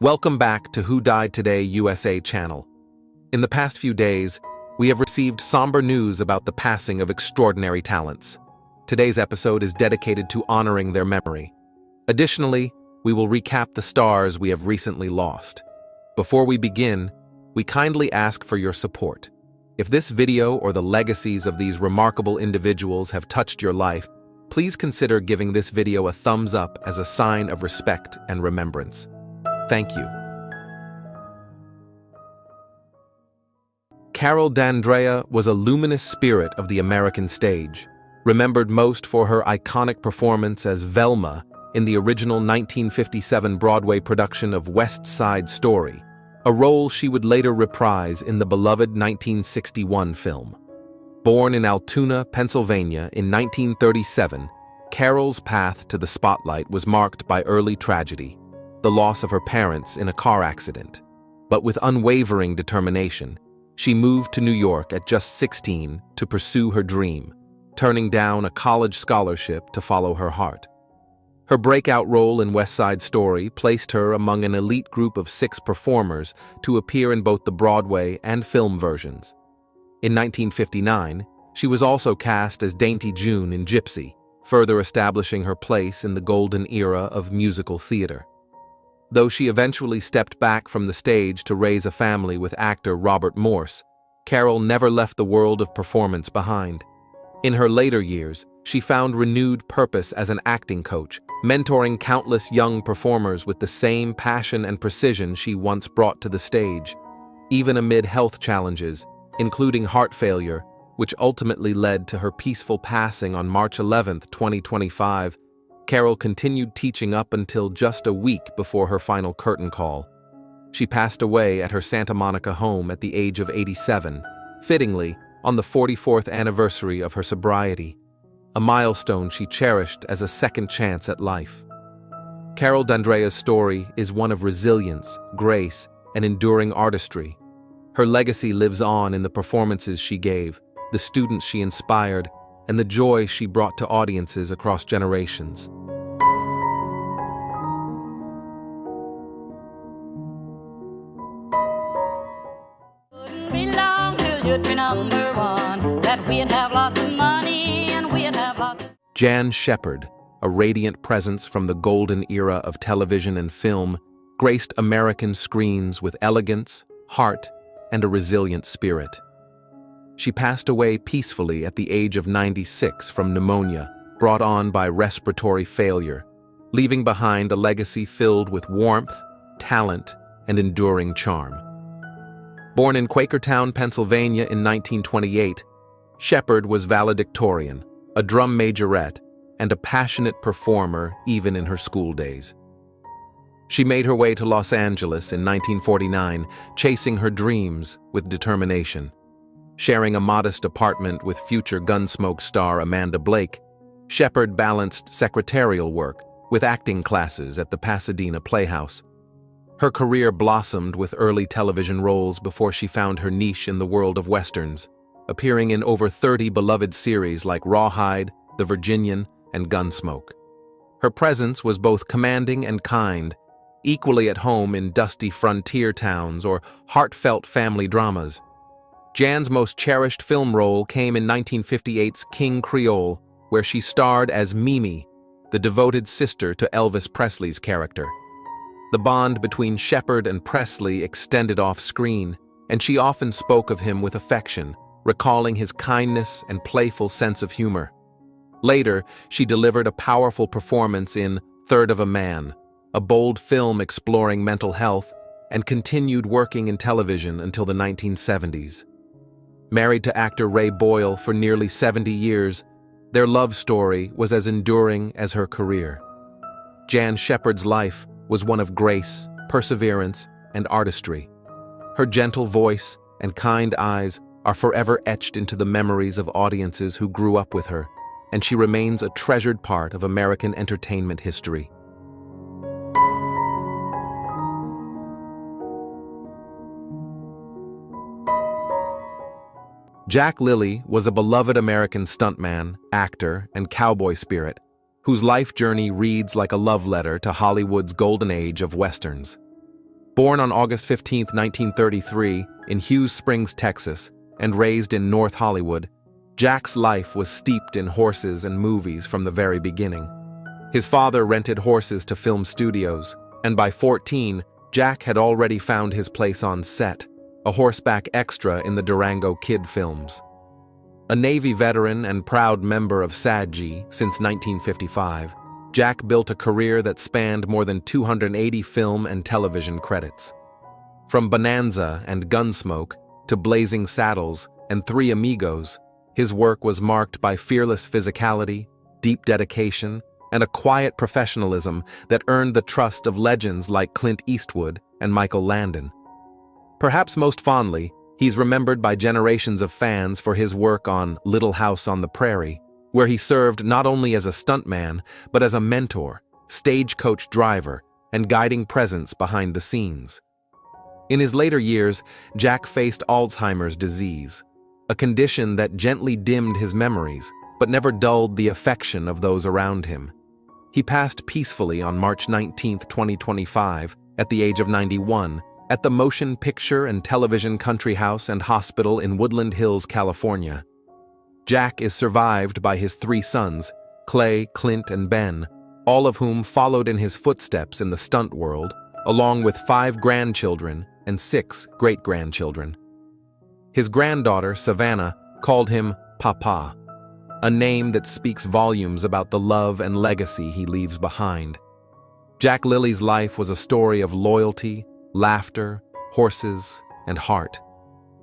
Welcome back to Who Died Today USA channel. In the past few days, we have received somber news about the passing of extraordinary talents. Today's episode is dedicated to honoring their memory. Additionally, we will recap the stars we have recently lost. Before we begin, we kindly ask for your support. If this video or the legacies of these remarkable individuals have touched your life, please consider giving this video a thumbs up as a sign of respect and remembrance. Thank you. Carol D'Andrea was a luminous spirit of the American stage, remembered most for her iconic performance as Velma in the original 1957 Broadway production of West Side Story, a role she would later reprise in the beloved 1961 film. Born in Altoona, Pennsylvania in 1937, Carol's path to the spotlight was marked by early tragedy, the loss of her parents in a car accident. But with unwavering determination, she moved to New York at just 16 to pursue her dream, turning down a college scholarship to follow her heart. Her breakout role in West Side Story placed her among an elite group of 6 performers to appear in both the Broadway and film versions. In 1959, she was also cast as Dainty June in Gypsy, further establishing her place in the golden era of musical theater. Though she eventually stepped back from the stage to raise a family with actor Robert Morse, Carol never left the world of performance behind. In her later years, she found renewed purpose as an acting coach, mentoring countless young performers with the same passion and precision she once brought to the stage. Even amid health challenges, including heart failure, which ultimately led to her peaceful passing on March 11, 2025, Carol continued teaching up until just a week before her final curtain call. She passed away at her Santa Monica home at the age of 87, fittingly on the 44th anniversary of her sobriety, a milestone she cherished as a second chance at life. Carol D'Andrea's story is one of resilience, grace, and enduring artistry. Her legacy lives on in the performances she gave, the students she inspired, and the joy she brought to audiences across generations. Jan Shepard, a radiant presence from the golden era of television and film, graced American screens with elegance, heart, and a resilient spirit. She passed away peacefully at the age of 96 from pneumonia, brought on by respiratory failure, leaving behind a legacy filled with warmth, talent, and enduring charm. Born in Quakertown, Pennsylvania in 1928, Shepard was valedictorian, a drum majorette, and a passionate performer even in her school days. She made her way to Los Angeles in 1949, chasing her dreams with determination. Sharing a modest apartment with future Gunsmoke star Amanda Blake, Shepard balanced secretarial work with acting classes at the Pasadena Playhouse. Her career blossomed with early television roles before she found her niche in the world of westerns, appearing in over 30 beloved series like Rawhide, The Virginian, and Gunsmoke. Her presence was both commanding and kind, equally at home in dusty frontier towns or heartfelt family dramas. Jan's most cherished film role came in 1958's King Creole, where she starred as Mimi, the devoted sister to Elvis Presley's character. The bond between Shepard and Presley extended off-screen, and she often spoke of him with affection, recalling his kindness and playful sense of humor. Later, she delivered a powerful performance in Third of a Man, a bold film exploring mental health, and continued working in television until the 1970s. Married to actor Ray Boyle for nearly 70 years, their love story was as enduring as her career. Jan Shepard's life was one of grace, perseverance, and artistry. Her gentle voice and kind eyes are forever etched into the memories of audiences who grew up with her, and she remains a treasured part of American entertainment history. Jack Lilly was a beloved American stuntman, actor, and cowboy spirit whose life journey reads like a love letter to Hollywood's golden age of westerns. Born on August 15, 1933, in Hughes Springs, Texas, and raised in North Hollywood, Jack's life was steeped in horses and movies from the very beginning. His father rented horses to film studios, and by 14, Jack had already found his place on set, a horseback extra in the Durango Kid films. A Navy veteran and proud member of SAG since 1955, Jack built a career that spanned more than 280 film and television credits. From Bonanza and Gunsmoke to Blazing Saddles and Three Amigos, his work was marked by fearless physicality, deep dedication, and a quiet professionalism that earned the trust of legends like Clint Eastwood and Michael Landon. Perhaps most fondly, he's remembered by generations of fans for his work on Little House on the Prairie, where he served not only as a stuntman, but as a mentor, stagecoach driver, and guiding presence behind the scenes. In his later years, Jack faced Alzheimer's disease, a condition that gently dimmed his memories, but never dulled the affection of those around him. He passed peacefully on March 19, 2025, at the age of 91, at the Motion Picture and Television Country House and Hospital in Woodland Hills, California. Jack is survived by his 3 sons, Clay, Clint, and Ben, all of whom followed in his footsteps in the stunt world, along with 5 grandchildren and 6 great-grandchildren. His granddaughter, Savannah, called him Papa, a name that speaks volumes about the love and legacy he leaves behind. Jack Lilly's life was a story of loyalty, laughter, horses, and heart,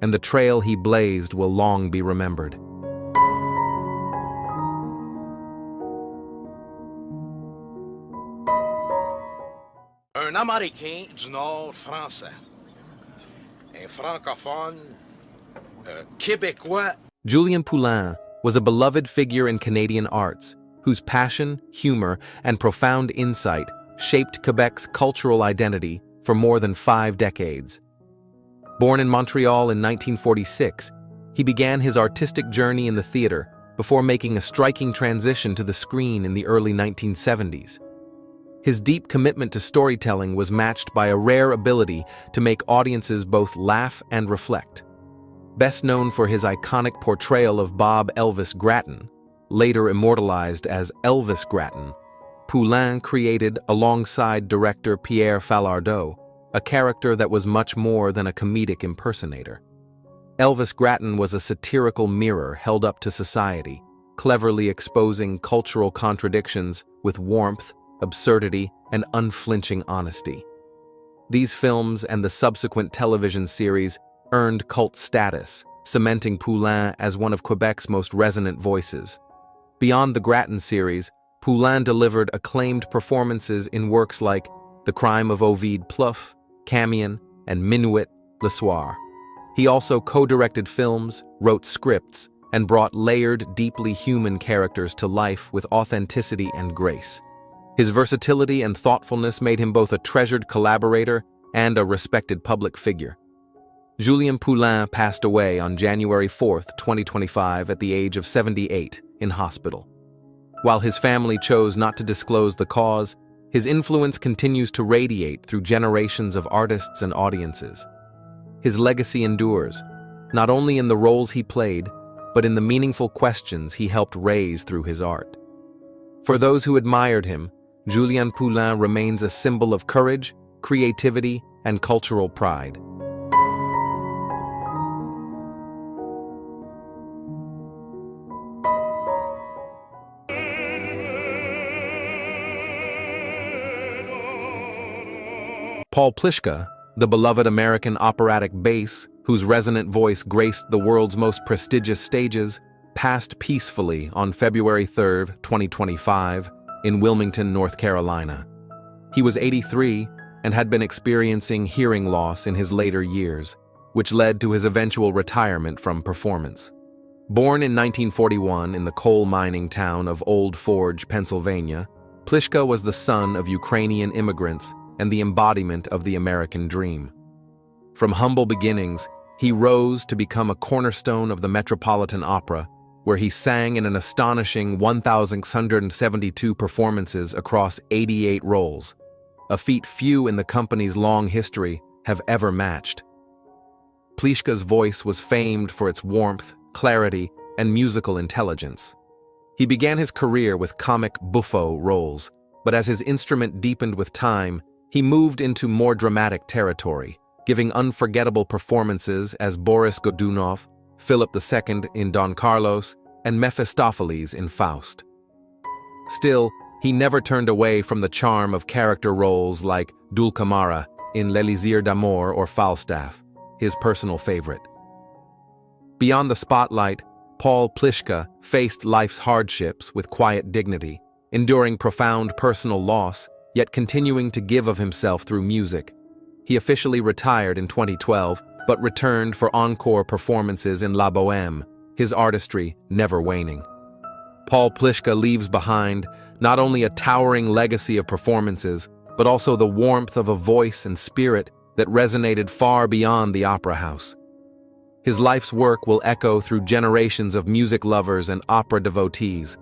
and the trail he blazed will long be remembered. Un Américain du Nord français. Un francophone, Québécois. Julien Poulin was a beloved figure in Canadian arts, whose passion, humor, and profound insight shaped Quebec's cultural identity for more than 5 decades. Born in Montreal in 1946, he began his artistic journey in the theater before making a striking transition to the screen in the early 1970s. His deep commitment to storytelling was matched by a rare ability to make audiences both laugh and reflect. Best known for his iconic portrayal of Bob Elvis Gratton, later immortalized as Elvis Gratton, Poulin created, alongside director Pierre Falardeau, a character that was much more than a comedic impersonator. Elvis Gratton was a satirical mirror held up to society, cleverly exposing cultural contradictions with warmth, absurdity, and unflinching honesty. These films and the subsequent television series earned cult status, cementing Poulin as one of Quebec's most resonant voices. Beyond the Gratton series, Poulin delivered acclaimed performances in works like The Crime of Ovid Plouffe, Camion, and Minuit le Soir. He also co-directed films, wrote scripts, and brought layered, deeply human characters to life with authenticity and grace. His versatility and thoughtfulness made him both a treasured collaborator and a respected public figure. Julien Poulin passed away on January 4, 2025, at the age of 78 in hospital. While his family chose not to disclose the cause, his influence continues to radiate through generations of artists and audiences. His legacy endures, not only in the roles he played, but in the meaningful questions he helped raise through his art. For those who admired him, Julien Poulin remains a symbol of courage, creativity, and cultural pride. Paul Pliszka, the beloved American operatic bass, whose resonant voice graced the world's most prestigious stages, passed peacefully on February 3, 2025, in Wilmington, North Carolina. He was 83 and had been experiencing hearing loss in his later years, which led to his eventual retirement from performance. Born in 1941 in the coal mining town of Old Forge, Pennsylvania, Pliszka was the son of Ukrainian immigrants and the embodiment of the American dream. From humble beginnings, he rose to become a cornerstone of the Metropolitan Opera, where he sang in an astonishing 1,672 performances across 88 roles, a feat few in the company's long history have ever matched. Pliszka's voice was famed for its warmth, clarity, and musical intelligence. He began his career with comic buffo roles, but as his instrument deepened with time, he moved into more dramatic territory, giving unforgettable performances as Boris Godunov, Philip II in Don Carlos, and Mephistopheles in Faust. Still, he never turned away from the charm of character roles like Dulcamara in L'Élysée d'Amour or Falstaff, his personal favorite. Beyond the spotlight, Paul Pliszka faced life's hardships with quiet dignity, enduring profound personal loss, yet continuing to give of himself through music. He officially retired in 2012, but returned for encore performances in La Bohème, his artistry never waning. Paul Pliszka leaves behind not only a towering legacy of performances, but also the warmth of a voice and spirit that resonated far beyond the opera house. His life's work will echo through generations of music lovers and opera devotees.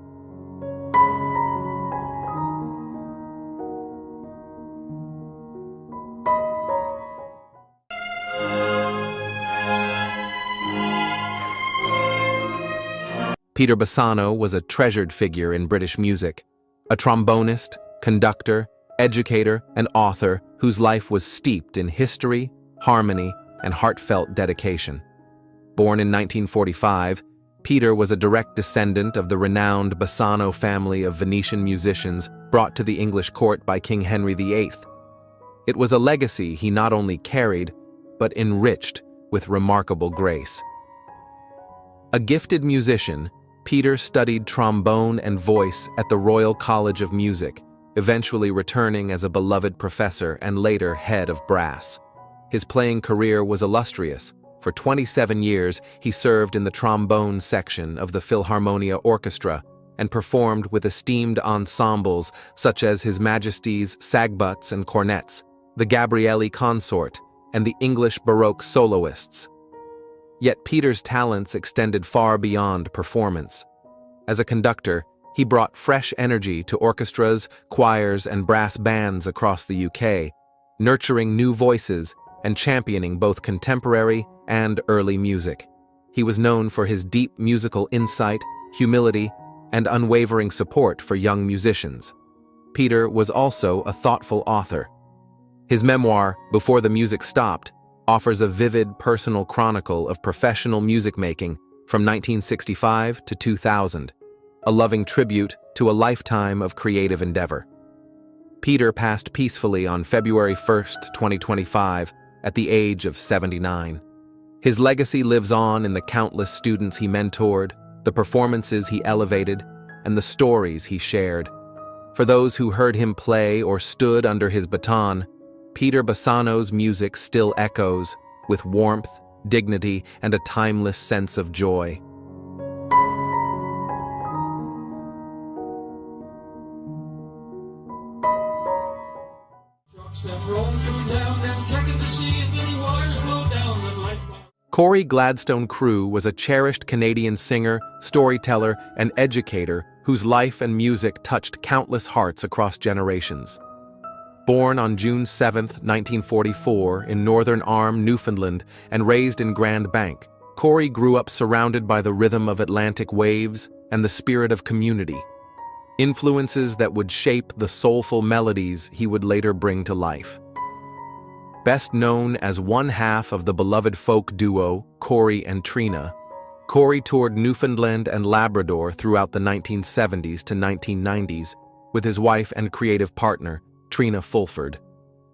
Peter Bassano was a treasured figure in British music, a trombonist, conductor, educator, and author whose life was steeped in history, harmony, and heartfelt dedication. Born in 1945, Peter was a direct descendant of the renowned Bassano family of Venetian musicians brought to the English court by King Henry VIII. It was a legacy he not only carried, but enriched with remarkable grace. A gifted musician, Peter studied trombone and voice at the Royal College of Music, eventually returning as a beloved professor and later head of brass. His playing career was illustrious. For 27 years, he served in the trombone section of the Philharmonia Orchestra and performed with esteemed ensembles such as His Majesty's Sagbuts and Cornets, the Gabrieli Consort, and the English Baroque soloists. Yet Peter's talents extended far beyond performance. As a conductor, he brought fresh energy to orchestras, choirs, and brass bands across the UK, nurturing new voices and championing both contemporary and early music. He was known for his deep musical insight, humility, and unwavering support for young musicians. Peter was also a thoughtful author. His memoir, Before the Music Stopped, offers a vivid personal chronicle of professional music making from 1965 to 2000, a loving tribute to a lifetime of creative endeavor. Peter passed peacefully on February 1st, 2025, at the age of 79. His legacy lives on in the countless students he mentored, the performances he elevated, and the stories he shared. For those who heard him play or stood under his baton, Peter Bassano's music still echoes with warmth, dignity, and a timeless sense of joy. Corey Gladstone Crew was a cherished Canadian singer, storyteller, and educator whose life and music touched countless hearts across generations. Born on June 7, 1944, in Northern Arm, Newfoundland, and raised in Grand Bank, Corey grew up surrounded by the rhythm of Atlantic waves and the spirit of community, influences that would shape the soulful melodies he would later bring to life. Best known as one half of the beloved folk duo Corey and Trina, Corey toured Newfoundland and Labrador throughout the 1970s to 1990s with his wife and creative partner, Trina Fulford.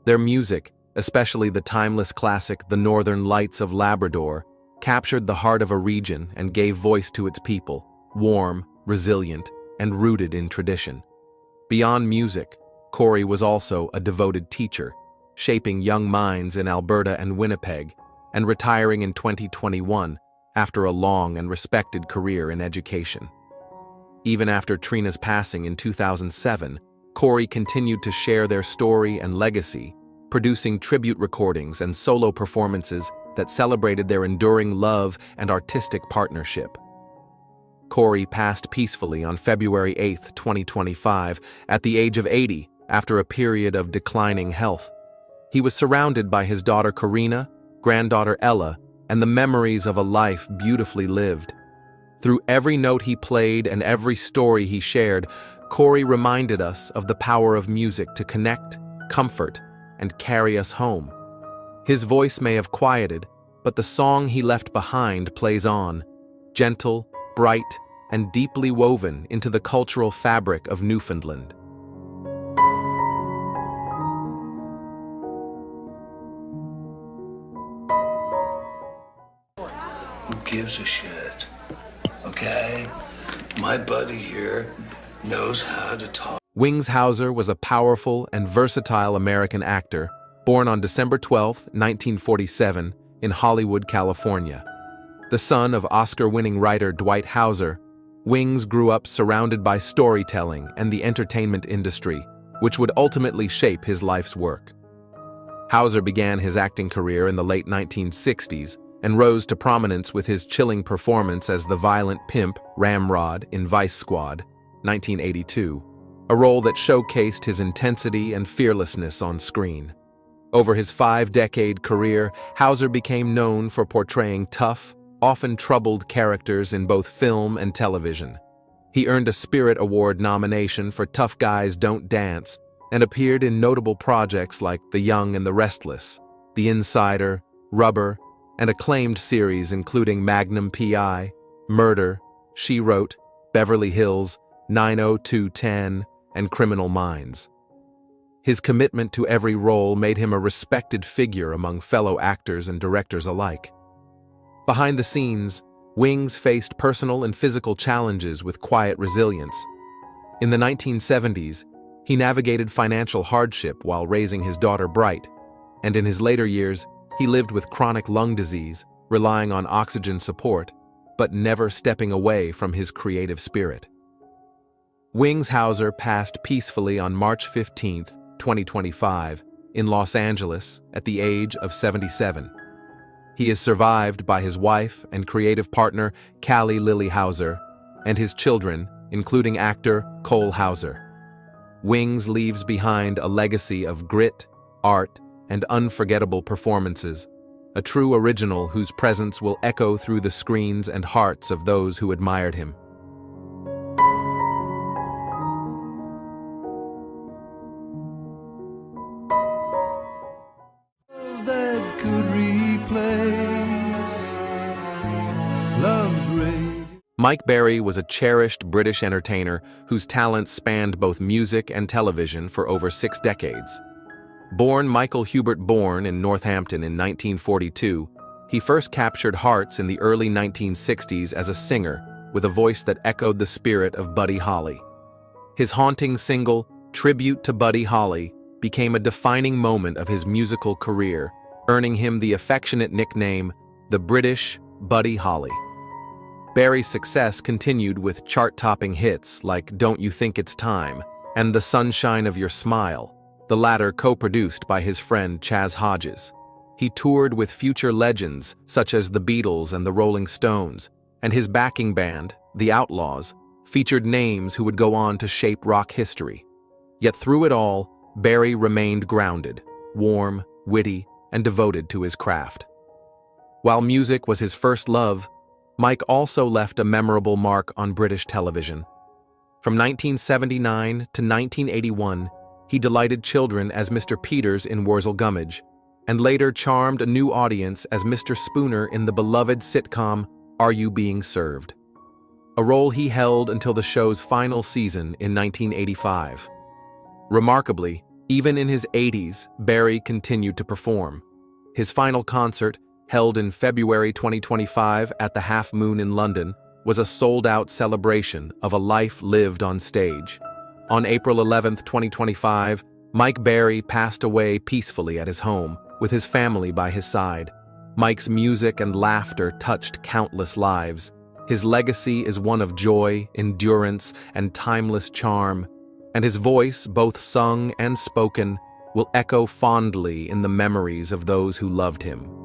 Their music, especially the timeless classic The Northern Lights of Labrador, captured the heart of a region and gave voice to its people, warm, resilient, and rooted in tradition. Beyond music, Corey was also a devoted teacher, shaping young minds in Alberta and Winnipeg, and retiring in 2021 after a long and respected career in education. Even after Trina's passing in 2007, Corey continued to share their story and legacy, producing tribute recordings and solo performances that celebrated their enduring love and artistic partnership. Corey passed peacefully on February 8, 2025, at the age of 80, after a period of declining health. He was surrounded by his daughter Karina, granddaughter Ella, and the memories of a life beautifully lived. Through every note he played and every story he shared, Corey reminded us of the power of music to connect, comfort, and carry us home. His voice may have quieted, but the song he left behind plays on, gentle, bright, and deeply woven into the cultural fabric of Newfoundland. Who gives a shit? Okay? My buddy here knows how to talk. Wings Hauser was a powerful and versatile American actor born on December 12, 1947, in Hollywood, California. The son of Oscar-winning writer Dwight Hauser, Wings grew up surrounded by storytelling and the entertainment industry, which would ultimately shape his life's work. Hauser began his acting career in the late 1960s and rose to prominence with his chilling performance as the violent pimp Ramrod in Vice Squad, 1982, a role that showcased his intensity and fearlessness on screen. Over his 5-decade career, Hauser became known for portraying tough, often troubled characters in both film and television. He earned a Spirit Award nomination for Tough Guys Don't Dance and appeared in notable projects like The Young and the Restless, The Insider, Rubber, and acclaimed series including Magnum P.I., Murder, She Wrote, Beverly Hills, 90210, and Criminal Minds. His commitment to every role made him a respected figure among fellow actors and directors alike. Behind the scenes, Wings faced personal and physical challenges with quiet resilience. In the 1970s, he navigated financial hardship while raising his daughter Bright, and in his later years, he lived with chronic lung disease, relying on oxygen support, but never stepping away from his creative spirit. Wings Hauser passed peacefully on March 15, 2025, in Los Angeles at the age of 77. He is survived by his wife and creative partner Callie Lily Hauser and his children, including actor Cole Hauser. Wings leaves behind a legacy of grit, art, and unforgettable performances, a true original whose presence will echo through the screens and hearts of those who admired him. That could replace love's radio. Mike Berry was a cherished British entertainer whose talents spanned both music and television for over 6 decades. Born Michael Hubert Bourne in Northampton in 1942, he first captured hearts in the early 1960s as a singer with a voice that echoed the spirit of Buddy Holly. His haunting single, Tribute to Buddy Holly, became a defining moment of his musical career, earning him the affectionate nickname, the British Buddy Holly. Berry's success continued with chart-topping hits like Don't You Think It's Time and The Sunshine of Your Smile, the latter co-produced by his friend Chaz Hodges. He toured with future legends such as the Beatles and the Rolling Stones, and his backing band, the Outlaws, featured names who would go on to shape rock history. Yet through it all, Berry remained grounded, warm, witty, and devoted to his craft. While music was his first love, Mike also left a memorable mark on British television. From 1979 to 1981, he delighted children as Mr. Peters in Wurzel Gummidge, and later charmed a new audience as Mr. Spooner in the beloved sitcom Are You Being Served?, a role he held until the show's final season in 1985. Remarkably, even in his 80s, Berry continued to perform. His final concert, held in February 2025 at the Half Moon in London, was a sold-out celebration of a life lived on stage. On April 11, 2025, Mike Berry passed away peacefully at his home, with his family by his side. Mike's music and laughter touched countless lives. His legacy is one of joy, endurance, and timeless charm, and his voice, both sung and spoken, will echo fondly in the memories of those who loved him.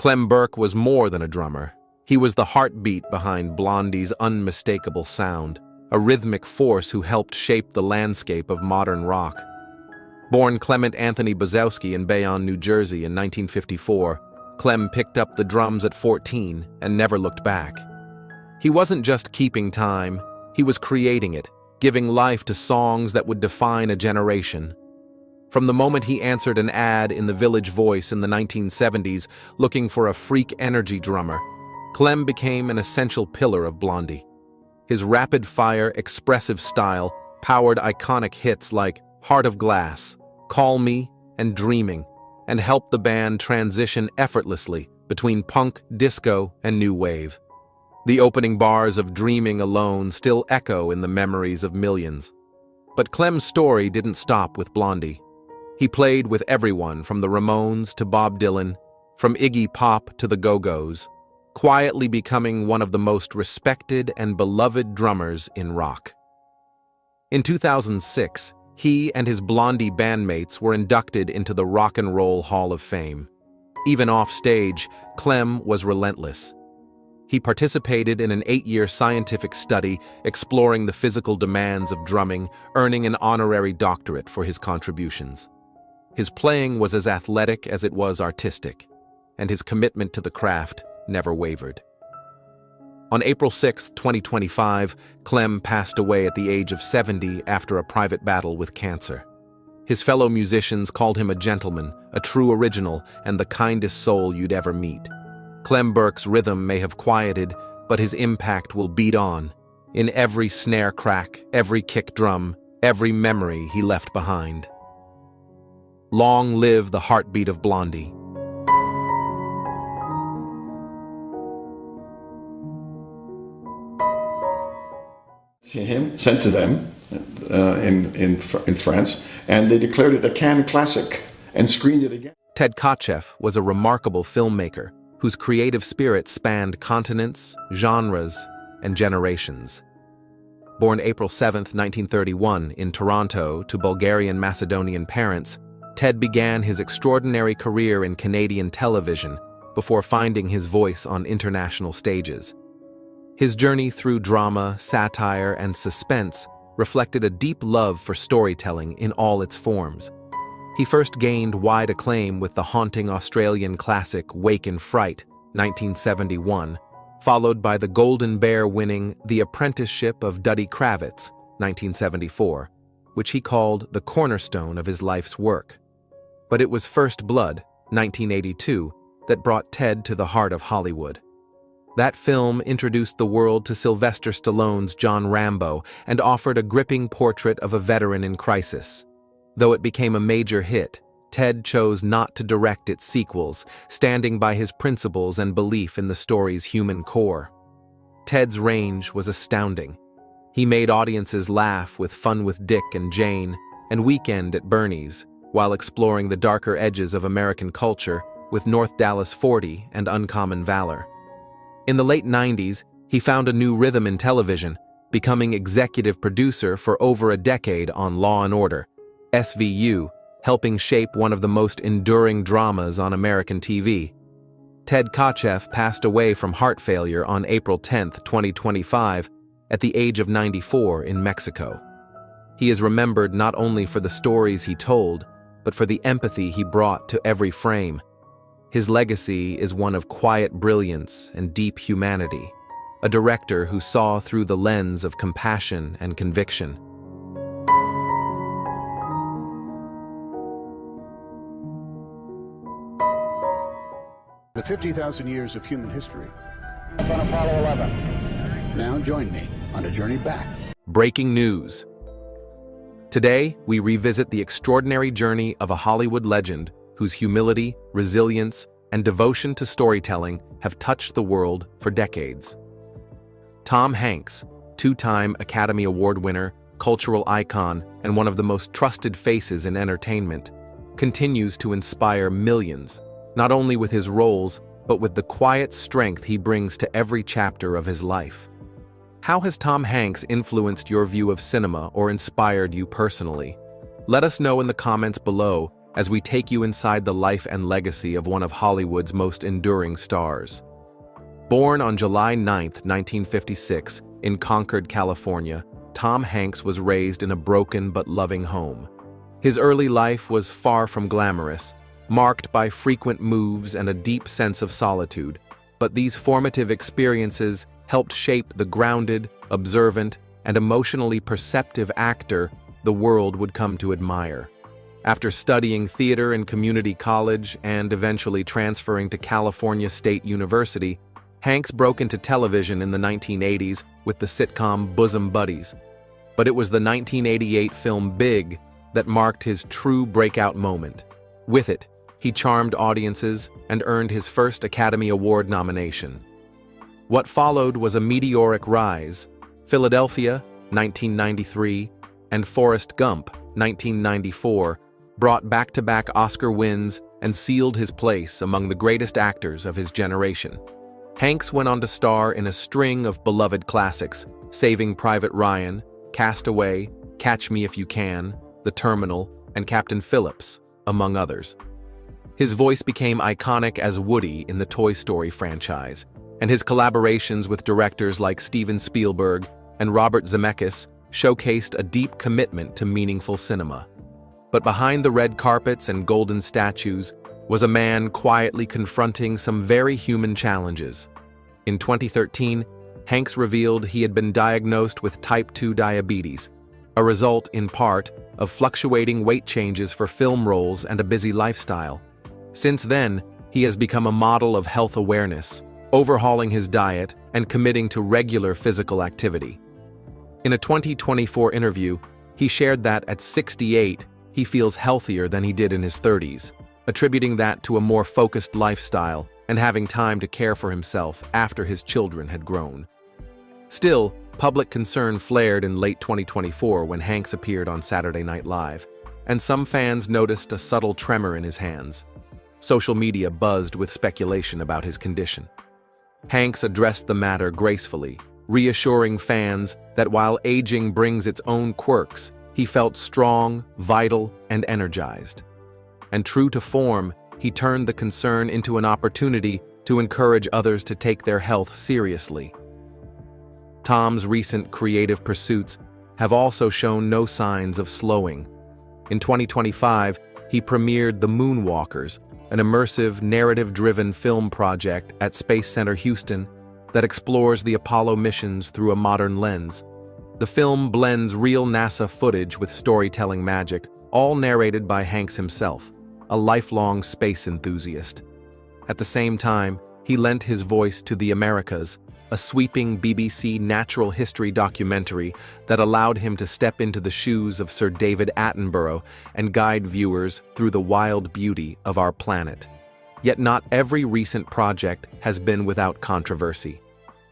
Clem Burke was more than a drummer. He was the heartbeat behind Blondie's unmistakable sound, a rhythmic force who helped shape the landscape of modern rock. Born Clement Anthony Bozowski in Bayonne, New Jersey in 1954, Clem picked up the drums at 14 and never looked back. He wasn't just keeping time, he was creating it, giving life to songs that would define a generation. From the moment he answered an ad in the Village Voice in the 1970s looking for a freak energy drummer, Clem became an essential pillar of Blondie. His rapid-fire, expressive style powered iconic hits like Heart of Glass, Call Me, and Dreaming, and helped the band transition effortlessly between punk, disco, and new wave. The opening bars of Dreaming alone still echo in the memories of millions. But Clem's story didn't stop with Blondie. He played with everyone from the Ramones to Bob Dylan, from Iggy Pop to the Go-Go's, quietly becoming one of the most respected and beloved drummers in rock. In 2006, he and his Blondie bandmates were inducted into the Rock and Roll Hall of Fame. Even off stage, Clem was relentless. He participated in an 8-year scientific study exploring the physical demands of drumming, earning an honorary doctorate for his contributions. His playing was as athletic as it was artistic, and his commitment to the craft never wavered. On April 6, 2025, Clem passed away at the age of 70 after a private battle with cancer. His fellow musicians called him a gentleman, a true original, and the kindest soul you'd ever meet. Clem Burke's rhythm may have quieted, but his impact will beat on. In every snare crack, every kick drum, every memory he left behind. Long live the heartbeat of Blondie. Him sent to them in France, and they declared it a Cannes classic and screened it again. Ted Kotcheff was a remarkable filmmaker whose creative spirit spanned continents, genres, and generations. Born April 7, 1931, in Toronto to Bulgarian-Macedonian parents, Ted began his extraordinary career in Canadian television before finding his voice on international stages. His journey through drama, satire, and suspense reflected a deep love for storytelling in all its forms. He first gained wide acclaim with the haunting Australian classic Wake in Fright, 1971, followed by the Golden Bear-winning The Apprenticeship of Duddy Kravitz, 1974, which he called the cornerstone of his life's work. But it was First Blood, 1982, that brought Ted to the heart of Hollywood. That film introduced the world to Sylvester Stallone's John Rambo and offered a gripping portrait of a veteran in crisis. Though it became a major hit, Ted chose not to direct its sequels, standing by his principles and belief in the story's human core. Ted's range was astounding. He made audiences laugh with Fun with Dick and Jane and Weekend at Bernie's, while exploring the darker edges of American culture with North Dallas 40 and Uncommon Valor. In the late 90s, he found a new rhythm in television, becoming executive producer for over a decade on Law & Order, SVU, helping shape one of the most enduring dramas on American TV. Ted Kotcheff passed away from heart failure on April 10, 2025, at the age of 94 in Mexico. He is remembered not only for the stories he told, but for the empathy he brought to every frame. His legacy is one of quiet brilliance and deep humanity, a director who saw through the lens of compassion and conviction. The 50,000 years of human history. On Apollo 11. Now join me on a journey back. Breaking news. Today, we revisit the extraordinary journey of a Hollywood legend whose humility, resilience, and devotion to storytelling have touched the world for decades. Tom Hanks, two-time Academy Award winner, cultural icon, and one of the most trusted faces in entertainment, continues to inspire millions, not only with his roles, but with the quiet strength he brings to every chapter of his life. How has Tom Hanks influenced your view of cinema or inspired you personally? Let us know in the comments below, as we take you inside the life and legacy of one of Hollywood's most enduring stars. Born on July 9, 1956, in Concord, California, Tom Hanks was raised in a broken but loving home. His early life was far from glamorous, marked by frequent moves and a deep sense of solitude, but these formative experiences helped shape the grounded, observant, and emotionally perceptive actor the world would come to admire. After studying theater in community college and eventually transferring to California State University, Hanks broke into television in the 1980s with the sitcom Bosom Buddies. But it was the 1988 film Big that marked his true breakout moment. With it, he charmed audiences and earned his first Academy Award nomination. What followed was a meteoric rise. Philadelphia, 1993, and Forrest Gump, 1994, brought back-to-back Oscar wins and sealed his place among the greatest actors of his generation. Hanks went on to star in a string of beloved classics, Saving Private Ryan, Castaway, Catch Me If You Can, The Terminal, and Captain Phillips, among others. His voice became iconic as Woody in the Toy Story franchise, and his collaborations with directors like Steven Spielberg and Robert Zemeckis showcased a deep commitment to meaningful cinema. But behind the red carpets and golden statues was a man quietly confronting some very human challenges. In 2013, Hanks revealed he had been diagnosed with type 2 diabetes, a result, in part, of fluctuating weight changes for film roles and a busy lifestyle. Since then, he has become a model of health awareness, overhauling his diet and committing to regular physical activity. In a 2024 interview, he shared that at 68, he feels healthier than he did in his 30s, attributing that to a more focused lifestyle and having time to care for himself after his children had grown. Still, public concern flared in late 2024 when Hanks appeared on Saturday Night Live, and some fans noticed a subtle tremor in his hands. Social media buzzed with speculation about his condition. Hanks addressed the matter gracefully, reassuring fans that while aging brings its own quirks, he felt strong, vital, and energized. And true to form, he turned the concern into an opportunity to encourage others to take their health seriously. Tom's recent creative pursuits have also shown no signs of slowing. In 2025, he premiered The Moonwalkers, an immersive, narrative-driven film project at Space Center Houston that explores the Apollo missions through a modern lens. The film blends real NASA footage with storytelling magic, all narrated by Hanks himself, a lifelong space enthusiast. At the same time, he lent his voice to The Americas, a sweeping BBC natural history documentary that allowed him to step into the shoes of Sir David Attenborough and guide viewers through the wild beauty of our planet. Yet not every recent project has been without controversy.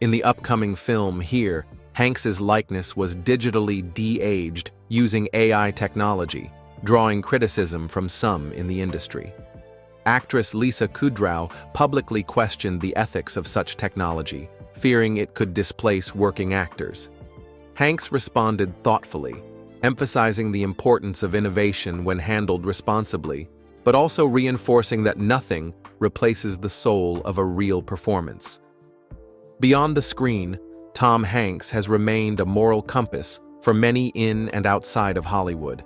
In the upcoming film Here, Hanks's likeness was digitally de-aged using AI technology, drawing criticism from some in the industry. Actress Lisa Kudrow publicly questioned the ethics of such technology, fearing it could displace working actors. Hanks responded thoughtfully, emphasizing the importance of innovation when handled responsibly, but also reinforcing that nothing replaces the soul of a real performance. Beyond the screen, Tom Hanks has remained a moral compass for many in and outside of Hollywood.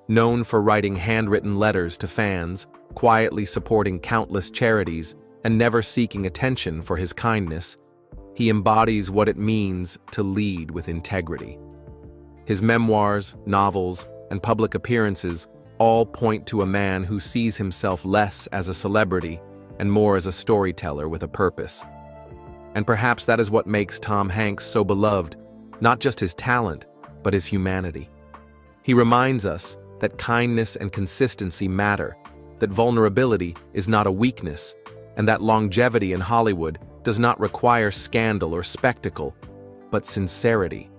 Known for writing handwritten letters to fans, quietly supporting countless charities, and never seeking attention for his kindness, he embodies what it means to lead with integrity. His memoirs, novels, and public appearances all point to a man who sees himself less as a celebrity and more as a storyteller with a purpose. And perhaps that is what makes Tom Hanks so beloved, not just his talent, but his humanity. He reminds us that kindness and consistency matter, that vulnerability is not a weakness, and that longevity in Hollywood does not require scandal or spectacle, but sincerity.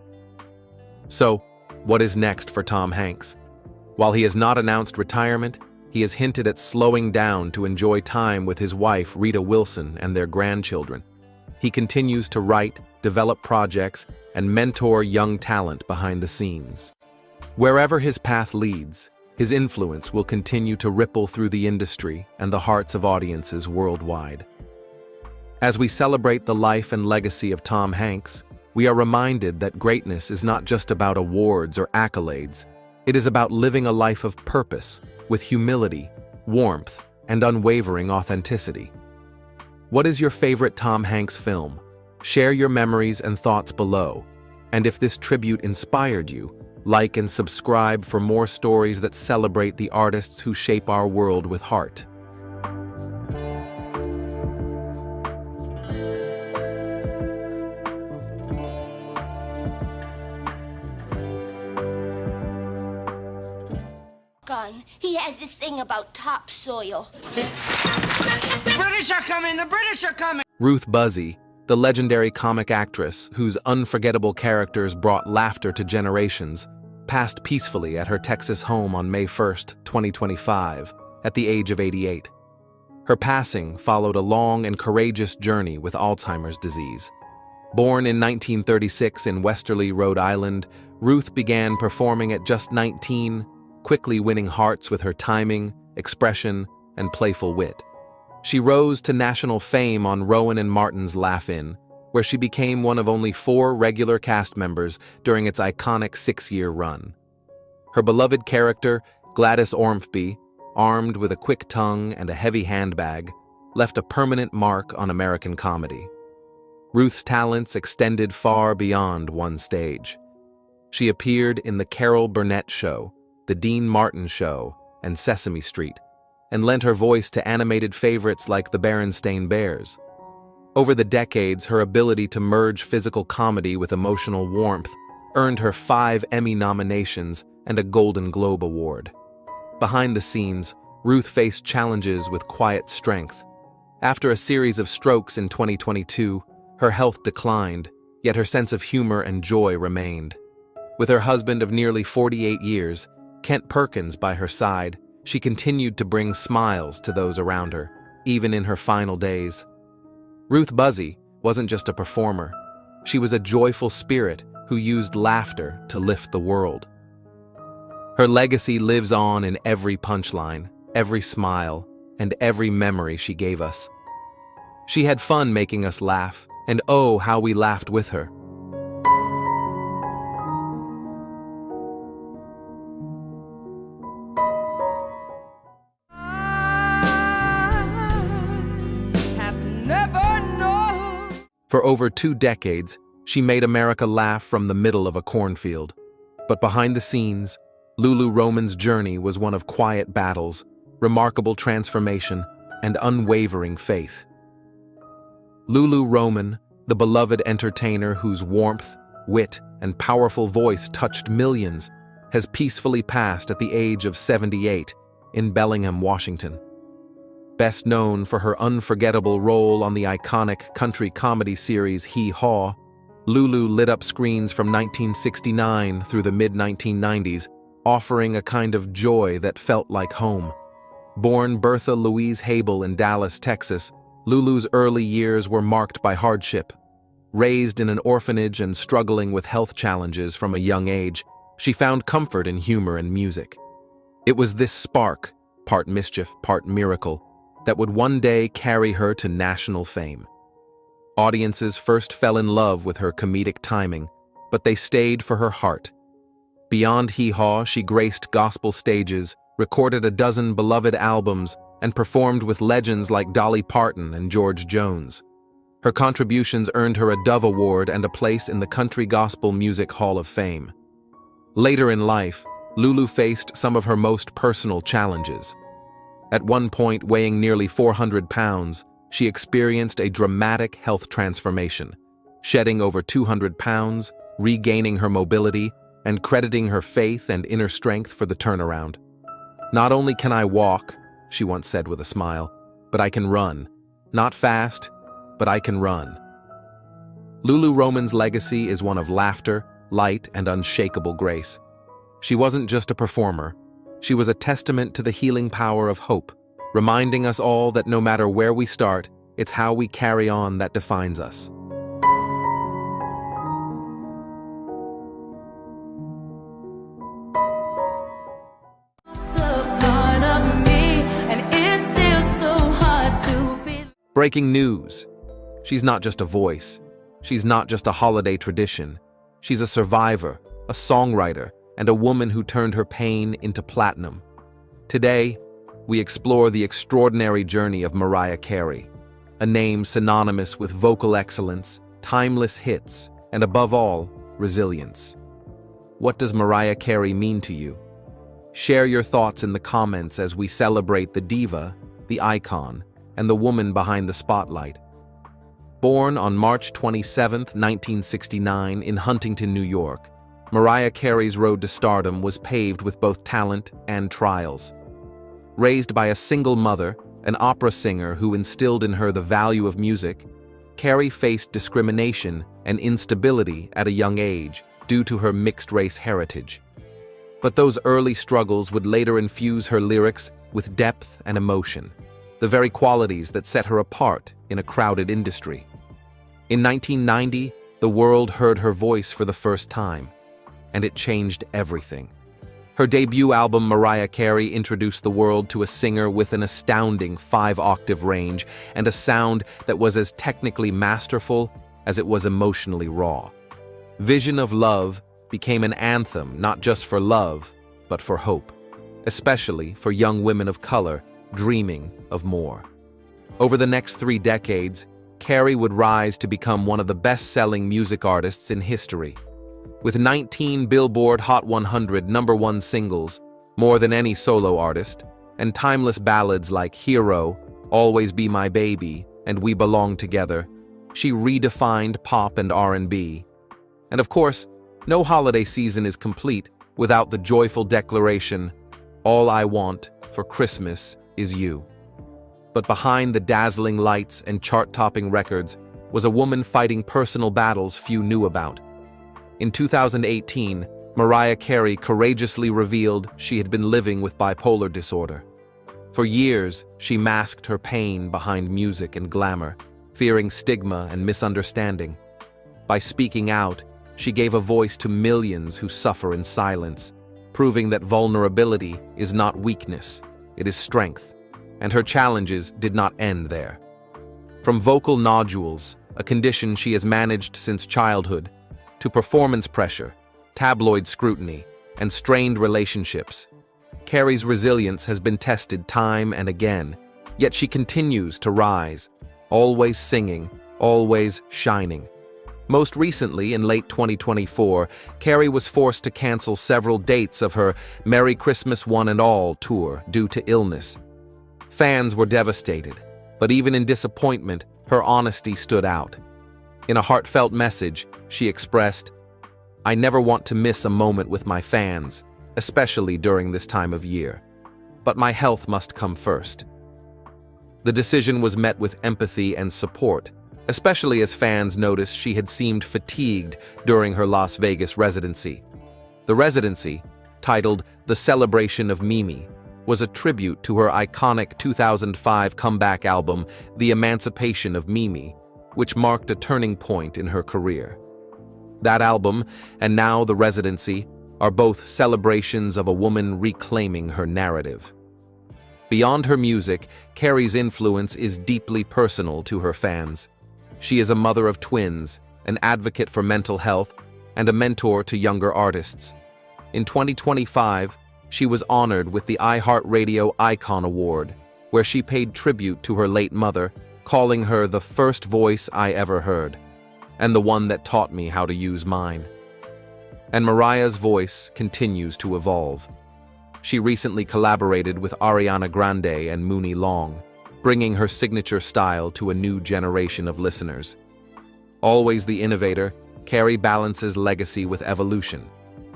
So, what is next for Tom Hanks? While he has not announced retirement, he has hinted at slowing down to enjoy time with his wife Rita Wilson and their grandchildren. He continues to write, develop projects, and mentor young talent behind the scenes. Wherever his path leads, His influence will continue to ripple through the industry and the hearts of audiences worldwide. As we celebrate the life and legacy of Tom Hanks, we are reminded that greatness is not just about awards or accolades. It is about living a life of purpose, with humility, warmth, and unwavering authenticity. What is your favorite Tom Hanks film? Share your memories and thoughts below. And if this tribute inspired you, like and subscribe for more stories that celebrate the artists who shape our world with heart. He has this thing about topsoil. British are coming! The British are coming! Ruth Buzzi, the legendary comic actress whose unforgettable characters brought laughter to generations, passed peacefully at her Texas home on May 1, 2025, at the age of 88. Her passing followed a long and courageous journey with Alzheimer's disease. Born in 1936 in Westerly, Rhode Island, Ruth began performing at just 19, quickly winning hearts with her timing, expression, and playful wit. She rose to national fame on Rowan and Martin's Laugh-In, where she became one of only 4 regular cast members during its iconic 6-year run. Her beloved character, Gladys Ormsby, armed with a quick tongue and a heavy handbag, left a permanent mark on American comedy. Ruth's talents extended far beyond one stage. She appeared in The Carol Burnett Show, The Dean Martin Show, and Sesame Street, and lent her voice to animated favorites like the Berenstain Bears. Over the decades, her ability to merge physical comedy with emotional warmth earned her 5 Emmy nominations and a Golden Globe Award. Behind the scenes, Ruth faced challenges with quiet strength. After a series of strokes in 2022, her health declined, yet her sense of humor and joy remained. With her husband of nearly 48 years, Kent Perkins, by her side, she continued to bring smiles to those around her, even in her final days. Ruth Buzzi wasn't just a performer. She was a joyful spirit who used laughter to lift the world. Her legacy lives on in every punchline, every smile, and every memory she gave us. She had fun making us laugh, and oh, how we laughed with her. For over 2 decades, she made America laugh from the middle of a cornfield. But behind the scenes, Lulu Roman's journey was one of quiet battles, remarkable transformation, and unwavering faith. Lulu Roman, the beloved entertainer whose warmth, wit, and powerful voice touched millions, has peacefully passed at the age of 78 in Bellingham, Washington. Best known for her unforgettable role on the iconic country comedy series Hee Haw, Lulu lit up screens from 1969 through the mid-1990s, offering a kind of joy that felt like home. Born Bertha Louise Habel in Dallas, Texas, Lulu's early years were marked by hardship. Raised in an orphanage and struggling with health challenges from a young age, she found comfort in humor and music. It was this spark, part mischief, part miracle, that would one day carry her to national fame. Audiences first fell in love with her comedic timing, but they stayed for her heart. Beyond Hee Haw, she graced gospel stages, recorded a dozen beloved albums, and performed with legends like Dolly Parton and George Jones. Her contributions earned her a Dove Award and a place in the Country Gospel Music Hall of Fame. Later in life, Lulu faced some of her most personal challenges. At one point, weighing nearly 400 pounds, she experienced a dramatic health transformation, shedding over 200 pounds, regaining her mobility, and crediting her faith and inner strength for the turnaround. "Not only can I walk," she once said with a smile, "but I can run. Not fast, but I can run." Lulu Roman's legacy is one of laughter, light, and unshakable grace. She wasn't just a performer. She was a testament to the healing power of hope, reminding us all that no matter where we start, it's how we carry on that defines us. Breaking news. She's not just a voice. She's not just a holiday tradition. She's a survivor, a songwriter, and a woman who turned her pain into platinum. Today, we explore the extraordinary journey of Mariah Carey, a name synonymous with vocal excellence, timeless hits, and above all, resilience. What does Mariah Carey mean to you? Share your thoughts in the comments as we celebrate the diva, the icon, and the woman behind the spotlight. Born on March 27, 1969, in Huntington, New York, Mariah Carey's road to stardom was paved with both talent and trials. Raised by a single mother, an opera singer who instilled in her the value of music, Carey faced discrimination and instability at a young age due to her mixed-race heritage. But those early struggles would later infuse her lyrics with depth and emotion, the very qualities that set her apart in a crowded industry. In 1990, the world heard her voice for the first time, and it changed everything. Her debut album, Mariah Carey, introduced the world to a singer with an astounding 5-octave range and a sound that was as technically masterful as it was emotionally raw. Vision of Love became an anthem not just for love, but for hope, especially for young women of color dreaming of more. Over the next 3 decades, Carey would rise to become one of the best-selling music artists in history. With 19 Billboard Hot 100 #1 singles, more than any solo artist, and timeless ballads like Hero, Always Be My Baby, and We Belong Together, she redefined pop and R&B. And of course, no holiday season is complete without the joyful declaration, "All I want for Christmas is you." But behind the dazzling lights and chart-topping records was a woman fighting personal battles few knew about. In 2018, Mariah Carey courageously revealed she had been living with bipolar disorder. For years, she masked her pain behind music and glamour, fearing stigma and misunderstanding. By speaking out, she gave a voice to millions who suffer in silence, proving that vulnerability is not weakness, it is strength. And her challenges did not end there. From vocal nodules, a condition she has managed since childhood, to performance pressure, tabloid scrutiny, and strained relationships, Carey's resilience has been tested time and again, yet she continues to rise, always singing, always shining. Most recently, in late 2024, Carey was forced to cancel several dates of her Merry Christmas One and All tour due to illness. Fans were devastated, but even in disappointment, her honesty stood out. In a heartfelt message, she expressed, "I never want to miss a moment with my fans, especially during this time of year. But my health must come first." The decision was met with empathy and support, especially as fans noticed she had seemed fatigued during her Las Vegas residency. The residency, titled The Celebration of Mimi, was a tribute to her iconic 2005 comeback album, The Emancipation of Mimi, which marked a turning point in her career. That album, and now the residency, are both celebrations of a woman reclaiming her narrative. Beyond her music, Carey's influence is deeply personal to her fans. She is a mother of twins, an advocate for mental health, and a mentor to younger artists. In 2025, she was honored with the iHeartRadio Icon Award, where she paid tribute to her late mother, calling her the first voice I ever heard, and the one that taught me how to use mine. And Mariah's voice continues to evolve. She recently collaborated with Ariana Grande and Mooney Long, bringing her signature style to a new generation of listeners. Always the innovator, Carey balances legacy with evolution,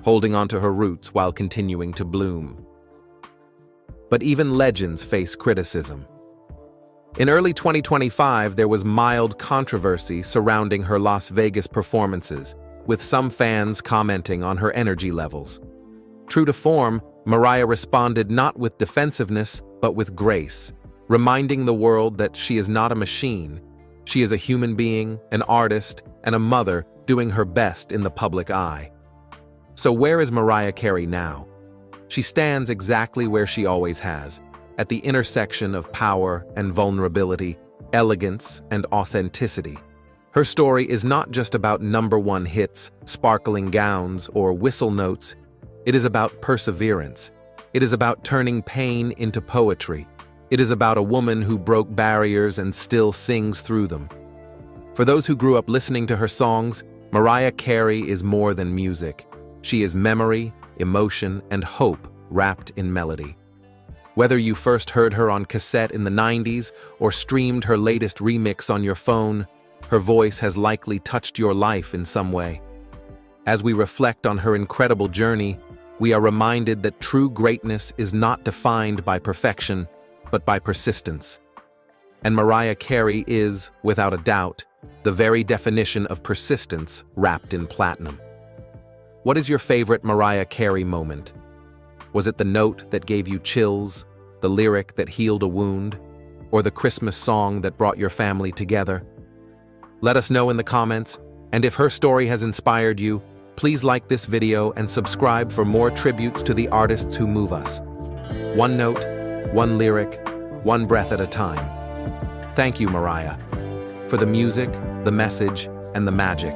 holding on to her roots while continuing to bloom. But even legends face criticism. In early 2025, there was mild controversy surrounding her Las Vegas performances, with some fans commenting on her energy levels. True to form, Mariah responded not with defensiveness, but with grace, reminding the world that she is not a machine. She is a human being, an artist, and a mother doing her best in the public eye. So where is Mariah Carey now? She stands exactly where she always has, at the intersection of power and vulnerability, elegance, and authenticity. Her story is not just about #1 hits, sparkling gowns, or whistle notes. It is about perseverance. It is about turning pain into poetry. It is about a woman who broke barriers and still sings through them. For those who grew up listening to her songs, Mariah Carey is more than music. She is memory, emotion, and hope wrapped in melody. Whether you first heard her on cassette in the 90s or streamed her latest remix on your phone, her voice has likely touched your life in some way. As we reflect on her incredible journey, we are reminded that true greatness is not defined by perfection, but by persistence. And Mariah Carey is, without a doubt, the very definition of persistence wrapped in platinum. What is your favorite Mariah Carey moment? Was it the note that gave you chills, the lyric that healed a wound, or the Christmas song that brought your family together? Let us know in the comments, and if her story has inspired you, please like this video and subscribe for more tributes to the artists who move us. One note, one lyric, one breath at a time. Thank you, Mariah, for the music, the message, and the magic.